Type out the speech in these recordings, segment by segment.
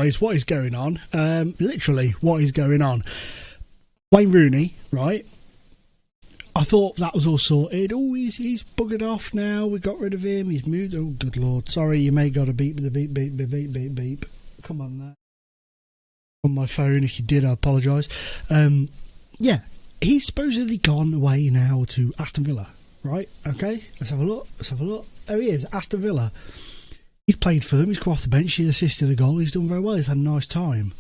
guys, what is going on? Literally, what is going on? Wayne Rooney, right? I thought that was all sorted. Oh, he's buggered off now. We got rid of him. He's moved. Oh, good Lord. Sorry, you may got a beep with the beep, beep, beep, beep, beep, beep. Come on there. On my phone, if you did, I apologise. Yeah, he's supposedly gone away now to Aston Villa, right? Okay, let's have a look. There he is, Aston Villa. He's played for them. He's come off the bench. He's assisted a goal. He's done very well. He's had a nice time.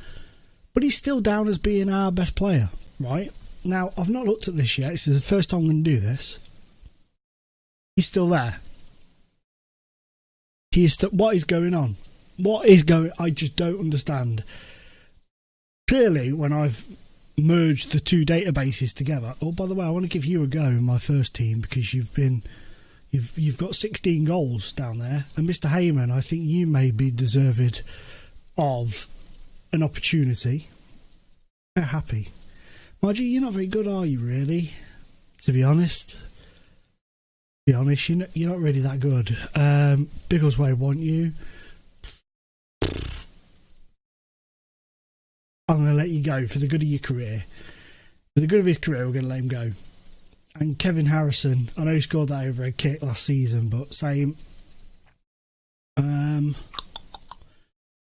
But he's still down as being our best player, right? Now, I've not looked at this yet. This is the first time I'm going to do this. He's still there. What is going on? I just don't understand. Clearly, when I've merged the two databases together. Oh, by the way, I want to give you a go in my first team because you've got 16 goals down there, and Mr. Heyman, I think you may be deserved of an opportunity. How happy. Margie, you're not very good, are you, really? To be honest. You're not really that good. Biggleswade want you. I'm going to let you go for the good of your career. For the good of his career, we're going to let him go. And Kevin Harrison, I know he scored that overhead kick last season, but same.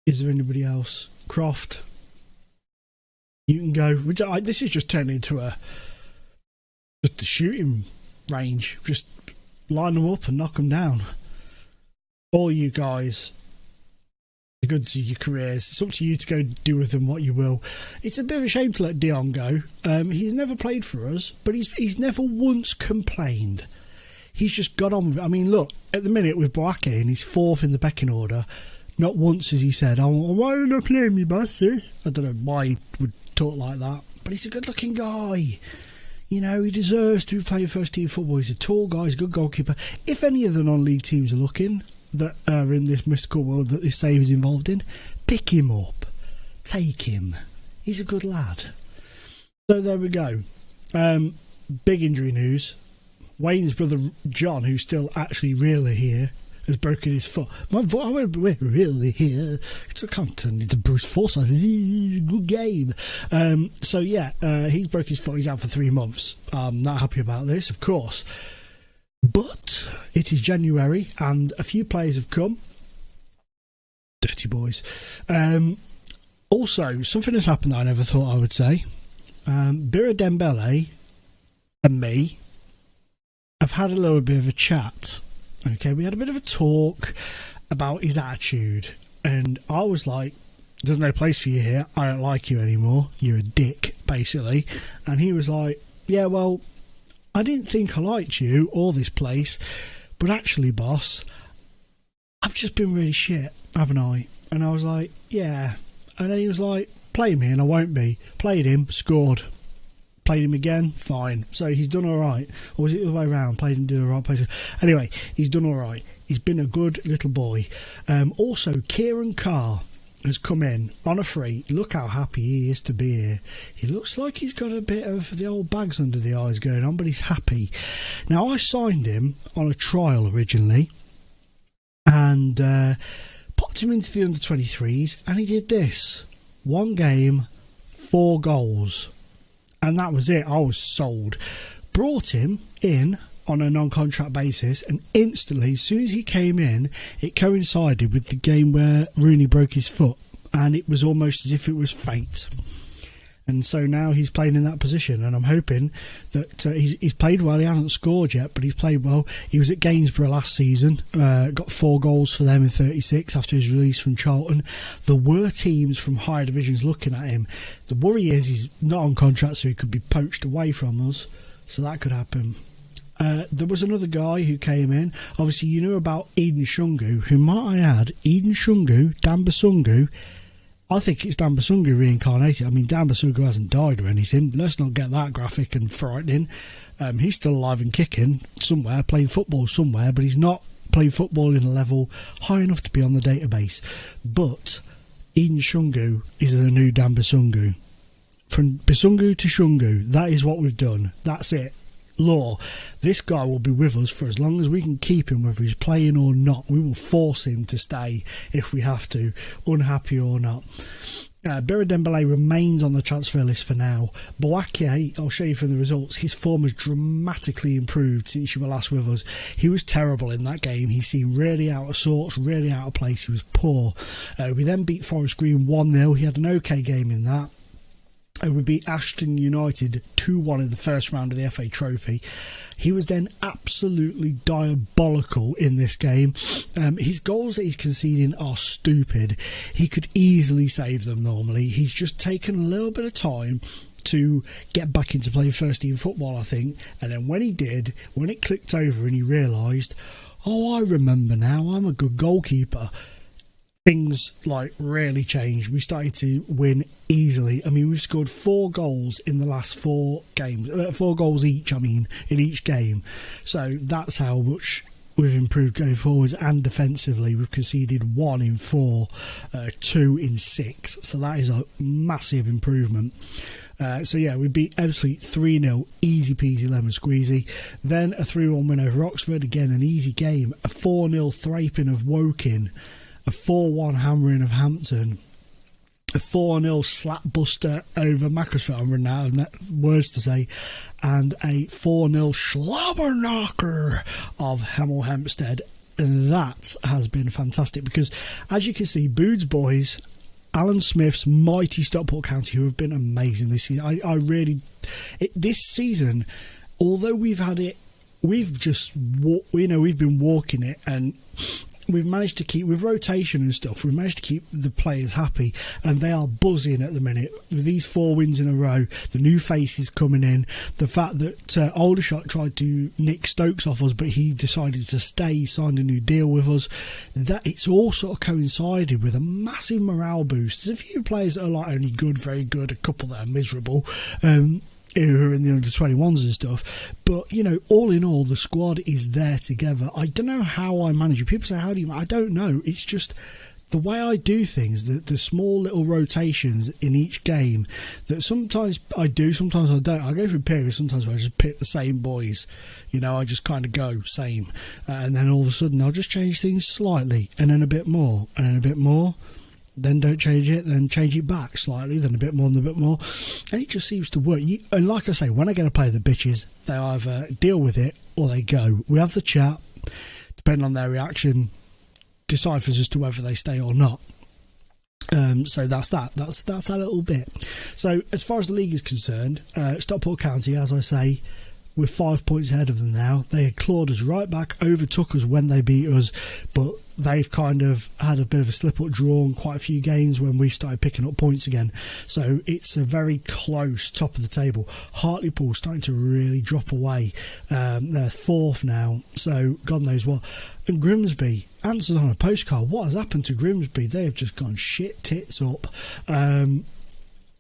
Is there anybody else? Croft. You can go. This is just turning into just a shooting range. Just line them up and knock them down. All you guys, the good to your careers. It's up to you to go do with them what you will. It's a bit of a shame to let Dion go. He's never played for us, but he's never once complained. He's just got on with it. I mean, look, at the minute with Boake, and he's fourth in the pecking order. Not once has he said, "Oh, why are you not playing me, bossy?" I don't know why he would talk like that, but he's a good-looking guy. You know, he deserves to be playing first-team football. He's a tall guy. He's a good goalkeeper. If any of the non-league teams are looking that are in this mystical world that this save is involved in, pick him up. Take him. He's a good lad. So there we go. Big injury news. Wayne's brother John, who's still actually really here, has broken his foot. We're really here. It's a content. It's a Bruce Forsyth. Good game. So yeah, he's broke his foot. He's out for 3 months. I'm not happy about this, of course. But it is January, and a few players have come. Dirty boys. Also, something has happened that I never thought I would say. Bira Dembele and me have had a little bit of a chat. Okay, we had a bit of a talk about his attitude, and I was like, "There's no place for you here. I don't like you anymore. You're a dick," basically. And he was like, "Yeah, well, I didn't think I liked you or this place, but actually, boss, I've just been really shit, haven't I?" And I was like, "Yeah." And then he was like, "Play me and I won't be." Played him, scored. Played him again, fine. So he's done all right. Or was it the other way around? Played him, did all right. Anyway, he's done all right. He's been a good little boy. Also, Kieran Carr has come in on a free. Look how happy he is to be here. He looks like he's got a bit of the old bags under the eyes going on, but he's happy. Now, I signed him on a trial originally and popped him into the under-23s, and he did this. 1 game, 4 goals. And that was it. I was sold. Brought him in on a non-contract basis, and instantly, as soon as he came in, it coincided with the game where Rooney broke his foot, and it was almost as if it was fate. And so now he's playing in that position, and I'm hoping that he's played well. He hasn't scored yet, but he's played well. He was at Gainsborough last season, got 4 goals for them in 36 after his release from Charlton. There were teams from higher divisions looking at him. The worry is he's not on contract, so he could be poached away from us, so that could happen. There was another guy who came in. Obviously, you knew about Eden Shungu, who, might I add, Eden Shungu, Dambasungu, I think it's Dambasungu reincarnated. I mean, Dambasungu hasn't died or anything. Let's not get that graphic and frightening. He's still alive and kicking somewhere, playing football somewhere, but he's not playing football in a level high enough to be on the database. But Eden Shungu is the new Dambasungu. From Basungu to Shungu, that is what we've done. That's it. law, this guy will be with us for as long as we can keep him, whether he's playing or not. We will force him to stay if we have to, unhappy or not. Bira Dembele remains on the transfer list for now. Boakie, I'll show you from the results, his form has dramatically improved since you were last with us. He was terrible in that game. He seemed really out of sorts, really out of place. He was poor. We then beat Forest Green 1-0. He had an okay game in that. We beat Ashton United 2-1 in the first round of the FA Trophy. He was then absolutely diabolical in this game. His goals that he's conceding are stupid. He could easily save them normally. He's just taken a little bit of time to get back into playing first team football, I think. And then when he did, when it clicked over and he realised, oh, I remember now, I'm a good goalkeeper, things like really changed. We started to win easily. I mean, we've scored 4 goals in the last 4 games, 4 goals each, I mean, in each game. So that's how much we've improved going forwards, and defensively we've conceded 1 in 4, 2 in 6. So that is a massive improvement. So yeah, we beat Ebbsfleet 3-0, easy peasy lemon squeezy. Then a 3-1 win over Oxford, again an easy game. A 4-0 thraping of Woking. A 4-1 hammering of Hampton, a 4-0 slapbuster over Macclesfield, I'm running out of words to say, and a 4-0 slobber knocker of Hemel Hempstead. And that has been fantastic because, as you can see, Boods boys, Alan Smith's mighty Stockport County, who have been amazing this season. This season, although we've had it, we've been walking it, and we've managed to keep, with rotation and stuff, we've managed to keep the players happy, and they are buzzing at the minute with these 4 wins in a row, the new faces coming in, the fact that Aldershot tried to nick Stokes off us, but he decided to stay, signed a new deal with us. That it's all sort of coincided with a massive morale boost. There's a few players that are like only good, very good, a couple that are miserable, who are in the under-21s and stuff, but you know, all in all, the squad is there together. I don't know how I manage it. People say, how do you? I don't know. It's just the way I do things, the small little rotations in each game that sometimes I do, sometimes I don't. I go through periods sometimes where I just pick the same boys, you know, I just kind of go same, and then all of a sudden I'll just change things slightly, and then a bit more, and then a bit more, then don't change it, then change it back slightly, then a bit more and a bit more, and it just seems to work. And like I say, when I get to play the bitches, they either deal with it or they go. We have the chat, depending on their reaction, deciphers as to whether they stay or not. So that's that little bit. So as far as the league is concerned, Stockport County, as I say, we're 5 points ahead of them now. They had clawed us right back, overtook us when they beat us, but they've kind of had a bit of a slip-up draw in quite a few games when we started picking up points again. So it's a very close top of the table. Hartlepool starting to really drop away. They're 4th now, so God knows what. And Grimsby, answers on a postcard. What has happened to Grimsby? They have just gone shit tits up.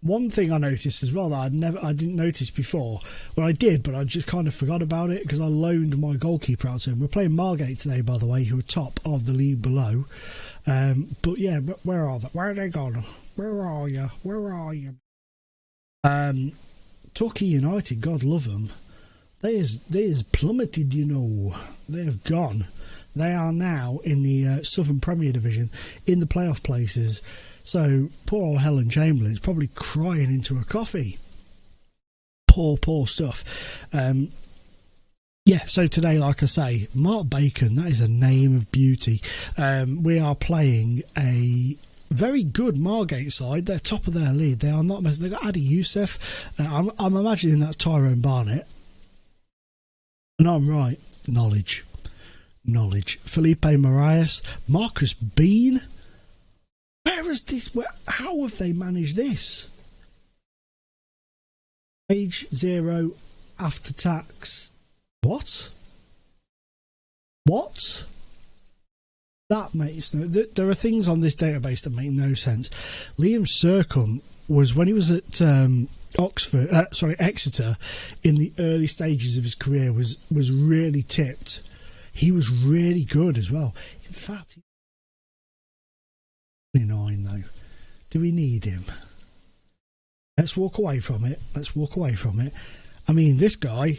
One thing I noticed as well that I didn't notice before. Well, I did, but I just kind of forgot about it because I loaned my goalkeeper out to him. We're playing Margate today, by the way, who are top of the league below. But yeah, where are they? Where are they gone? Where are you? Where are you? Torquay United, God love them. They is plummeted, you know. They have gone. They are now in the Southern Premier Division, in the playoff places. So poor old Helen Chamberlain's probably crying into her coffee. Poor stuff. Yeah, so today, like I say, Mark Bacon, that is a name of beauty. We are playing a very good Margate side. They're top of their league. They are not messing. They've got Adi Youssef. I'm imagining that's Tyrone Barnett. And I'm right. Knowledge. Felipe Marias. Marcus Bean. Where is this? How have they managed this? Age 0 after tax. What? That makes no... There are things on this database that make no sense. Liam Sercombe was, when he was at Exeter, in the early stages of his career, was really tipped. He was really good as well. In fact, 29 though. Do we need him? Let's walk away from it. I mean, this guy,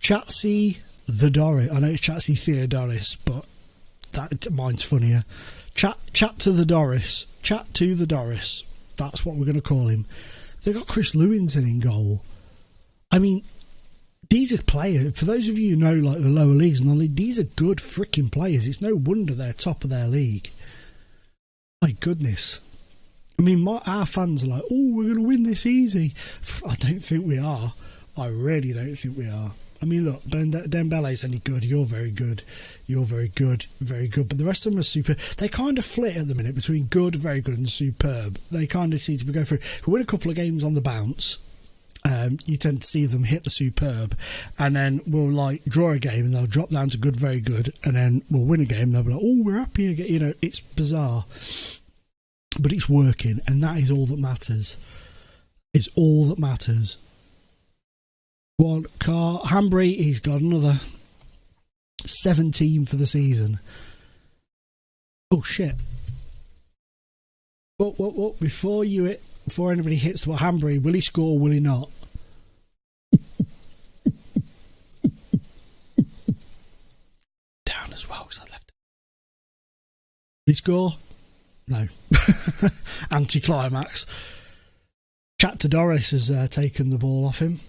Chatsy the Doris. I know it's Chatsy Theodoris, but mine's funnier. Chat to the Doris. Chat to the Doris. That's what we're going to call him. They've got Chris Lewington in goal. I mean, these are players. For those of you who know, like, the lower leagues and the league, these are good freaking players. It's no wonder they're top of their league. My goodness. I mean, our fans are like, oh, we're going to win this easy. I don't think we are. I really don't think we are. I mean, look, Dembele's only good. You're very good. You're very good. Very good. But the rest of them are superb. They kind of flit at the minute between good, very good, and superb. They kind of seem to be going through. If we win a couple of games on the bounce, you tend to see them hit the superb. And then we'll, like, draw a game and they'll drop down to good, very good. And then we'll win a game and they'll be like, oh, we're happy again. You know, it's bizarre. But it's working. And that is all that matters. It's all that matters. One car. Hanbury, he's got another 17 for the season. Oh, shit. What? Before anybody hits to Hanbury, will he score, will he not? Down as well, because I left. Will he score? No. Anticlimax. Chat to Doris has taken the ball off him.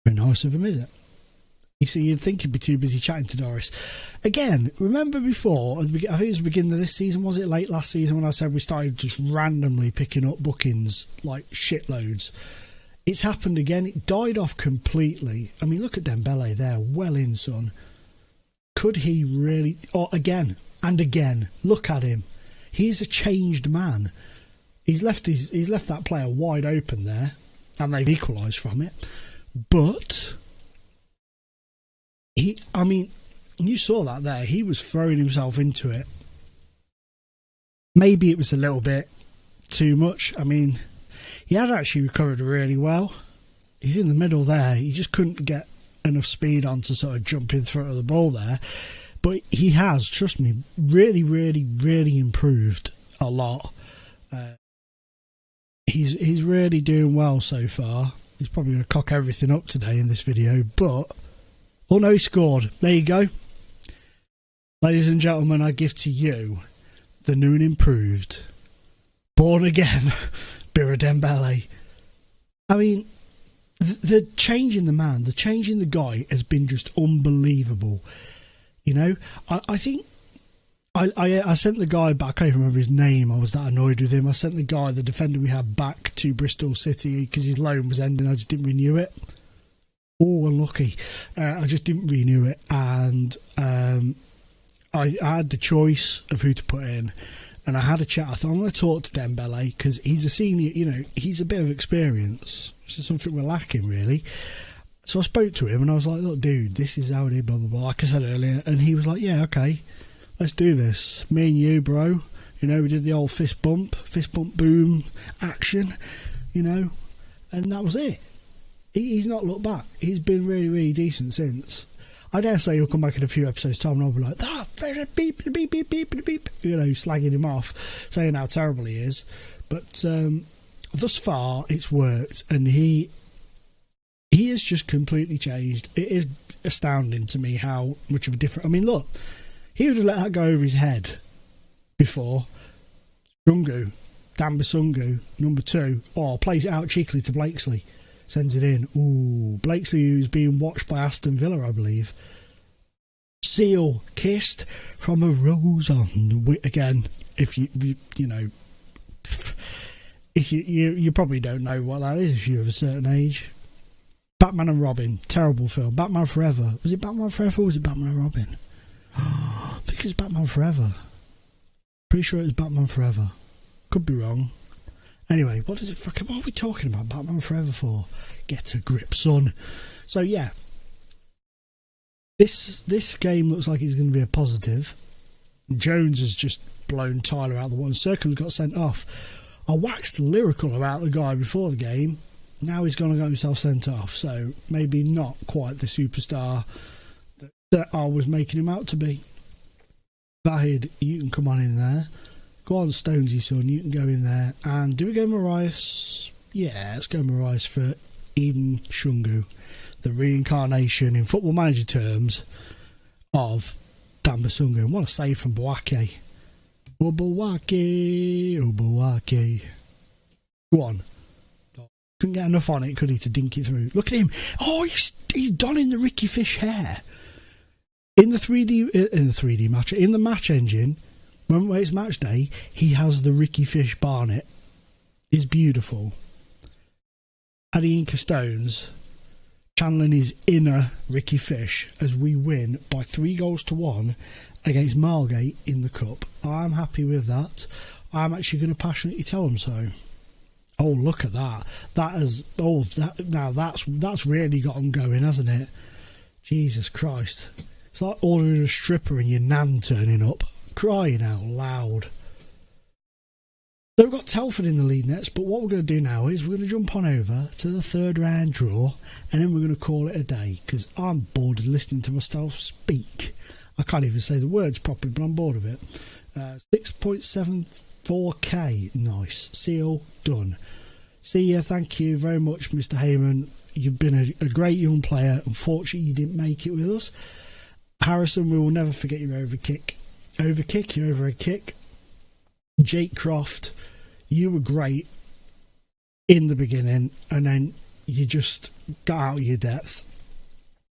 Very nice of him, is it? You see, you'd think he'd be too busy chatting to Doris. Again, remember before, I think it was the beginning of this season, was it late last season, when I said we started just randomly picking up bookings, like shitloads? It's happened again. It died off completely. I mean, look at Dembele there, well in, son. Could he really... Oh, again, and again, look at him. He's a changed man. He's left that player wide open there, and they've equalised from it. But I mean, you saw that there. He was throwing himself into it. Maybe it was a little bit too much. I mean, he had actually recovered really well. He's in the middle there. He just couldn't get enough speed on to sort of jump in front of the ball there. But he has, trust me, really, really, really improved a lot. He's really doing well so far. He's probably going to cock everything up today in this video, but... Oh no, he scored. There you go. Ladies and gentlemen, I give to you the new and improved, born again, Bira Dembele. I mean, the change in the man, the change in the guy has been just unbelievable. You know, I think... I sent the guy back, I can't even remember his name, I was that annoyed with him. I sent the defender we had, back to Bristol City because his loan was ending. I just didn't renew it. Oh, unlucky. I just didn't renew it, and I had the choice of who to put in, and I had a chat. I thought, I'm going to talk to Dembele because he's a senior, you know, he's a bit of experience. This is something we're lacking, really. So I spoke to him and I was like, look, dude, this is how it is, blah, blah, blah, like I said earlier. And he was like, yeah, okay. Let's do this. Me and you, bro. You know, we did the old fist bump boom action, you know, and that was it. He's not looked back. He's been really, really decent since. I dare say he'll come back in a few episodes' time and I'll be like, beep, beep, beep, beep, beep, you know, slagging him off, saying how terrible he is. But thus far, it's worked, and he has just completely changed. It is astounding to me how much of a difference. I mean, look. He would have let that go over his head before. Sungu, Dambasungu, number 2. Oh, plays it out cheekily to Blakesley. Sends it in. Ooh, Blakesley, who's being watched by Aston Villa, I believe. Seal kissed from a rose on the again. If you know, if you probably don't know what that is if you're of a certain age. Batman and Robin, terrible film. Batman Forever. Was it Batman Forever or was it Batman and Robin? I think it's Batman Forever. Pretty sure it was Batman Forever. Could be wrong. Anyway, what are we talking about Batman Forever for? Get a grip, son. So yeah, this game looks like it's going to be a positive. Jones has just blown Tyler out the water. Circum's got sent off. I waxed lyrical about the guy before the game. Now he's going to get himself sent off. So maybe not quite the superstar that I was making him out to be. Vahid, you can come on in there. Go on, Stonesy, son, you can go in there. And do we go Marias? Yeah, let's go Marais for Eden Shungu, the reincarnation in Football Manager terms of Dan Basungu. And what a save from Boake. Obuwake. Go on. Couldn't get enough on it, could he, to dink it through? Look at him. Oh, he's donning the Ricky Fish hair. In the 3D match, in the match engine, when it's match day, he has the Ricky Fish Barnet. It's beautiful. Addy Inca Stones channeling his inner Ricky Fish as we win by 3-1 against Margate in the Cup. I'm happy with that. I'm actually going to passionately tell them so. Oh, look at that. That's really got them going, hasn't it? Jesus Christ. It's like ordering a stripper and your nan turning up. Crying out loud. So we've got Telford in the lead nets, but what we're going to do now is we're going to jump on over to the third round draw, and then we're going to call it a day, because I'm bored of listening to myself speak. I can't even say the words properly, but I'm bored of it. 6.74k. Nice. Seal done. See ya. Thank you very much, Mr. Heyman. You've been a great young player. Unfortunately, you didn't make it with us. Harrison, we will never forget your overkick. Overkick, you're over a kick. Jake Croft, you were great in the beginning, and then you just got out of your depth.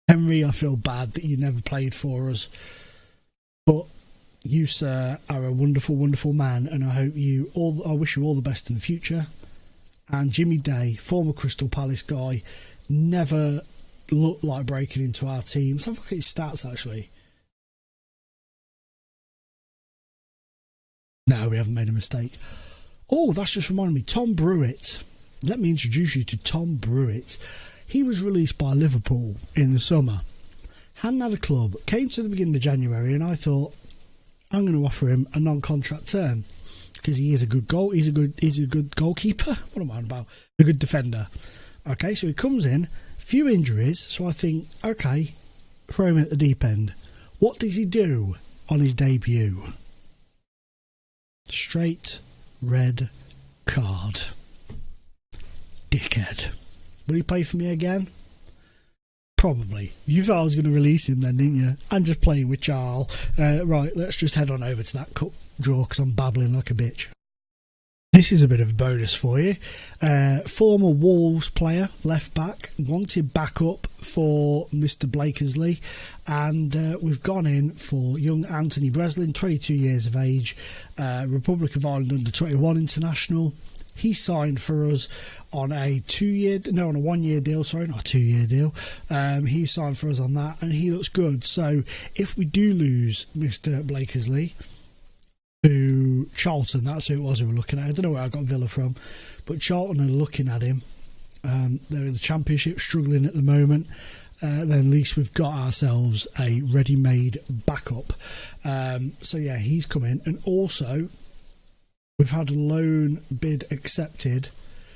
Henry, I feel bad that you never played for us, but you, sir, are a wonderful, wonderful man, and I wish you all the best in the future. And Jimmy Day, former Crystal Palace guy, never looked like breaking into our team. Let's have a look at his stats, actually. No, we haven't made a mistake. Oh, that's just reminded me. Tom Brewitt. Let me introduce you to Tom Brewitt. He was released by Liverpool in the summer. Hadn't had a club. Came to the beginning of January, and I thought, I'm going to offer him a non-contract term because he is a good goal. He's a good goalkeeper. What am I on about? A good defender. Okay, so he comes in, few injuries. So I think, okay, throw him at the deep end. What does he do on his debut? Straight red card. Dickhead. Will he play for me again? Probably. You thought I was going to release him then, didn't you? I'm just playing with Charles. Right, let's just head on over to that cup draw because I'm babbling like a bitch. This is a bit of a bonus for you. Former Wolves player, left back, wanted backup for Mr. Blakesley, and we've gone in for young Anthony Breslin, 22 years of age, Republic of Ireland under 21 international. He signed for us on a 1-year deal, sorry, not a 2-year deal. He signed for us on that, and he looks good. So if we do lose Mr. Blakesley to Charlton, that's who it was we were looking at. I don't know where I got Villa from, but Charlton are looking at him. They're in the Championship, struggling at the moment. Then at least we've got ourselves a ready-made backup. So yeah, he's come in, and also we've had a loan bid accepted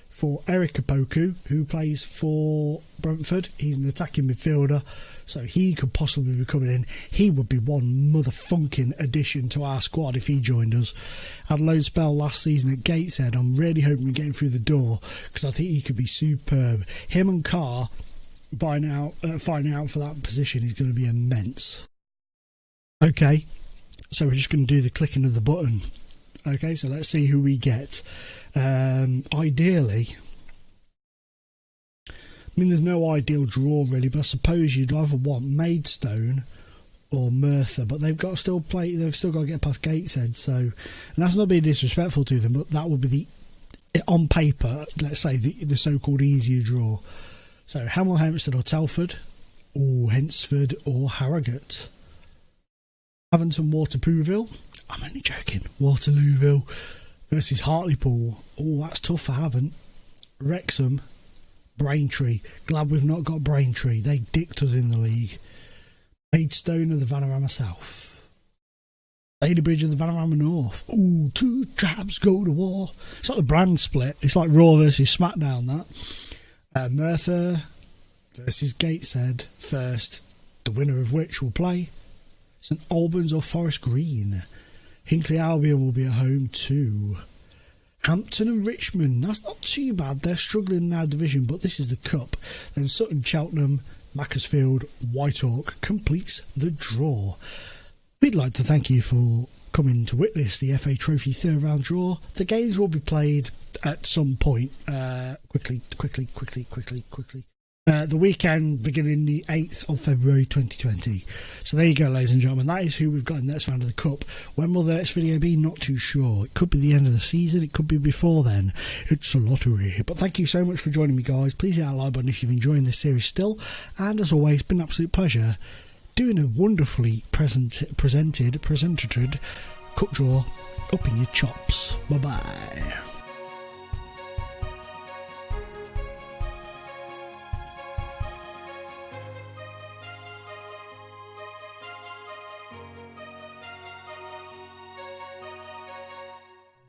for Eric Opoku, who plays for Brentford. He's an attacking midfielder, so he could possibly be coming in. He would be one motherfunking addition to our squad if he joined us. Had a loan spell last season at Gateshead. I'm really hoping to get him through the door because I think he could be superb. Him and Carr finding out for that position is going to be immense. Okay, so we're just going to do the clicking of the button. Okay, so let's see who we get. Ideally, I mean, there's no ideal draw really, but I suppose you'd either want Maidstone or Merthyr, but they've got to still play. They've still got to get past Gateshead. So, and that's not being disrespectful to them, but that would be on paper, let's say the so-called easier draw. So, Hemel Hempstead or Telford, or Hensford or Harrogate. Haventon Waterpooville. I'm only joking. Waterlooville versus Hartlepool. Oh, that's tough for Havant. Wrexham, Braintree. Glad we've not got Braintree. They dicked us in the league. Maidstone of the Vanarama South. Ladybridge of the Vanarama North. Ooh, two tribes go to war. It's like the brand split. It's like Raw versus SmackDown, that. Merthyr versus Gateshead first. The winner of which will play St Albans or Forest Green. Hinkley Albion will be at home to Hampton and Richmond. That's not too bad. They're struggling in our division, but this is the Cup. Then Sutton, Cheltenham, Macclesfield, Whitehawk completes the draw. We'd like to thank you for coming to witness the FA Trophy third round draw. The games will be played at some point. Quickly. The weekend beginning the 8th of February 2020. So there you go, ladies and gentlemen. That is who we've got in the next round of the Cup. When will the next video be? Not too sure. It could be the end of the season. It could be before then. It's a lottery. But thank you so much for joining me, guys. Please hit that like button if you're enjoying this series still. And as always, it's been an absolute pleasure doing a wonderfully presented cut draw up in your chops. Bye-bye.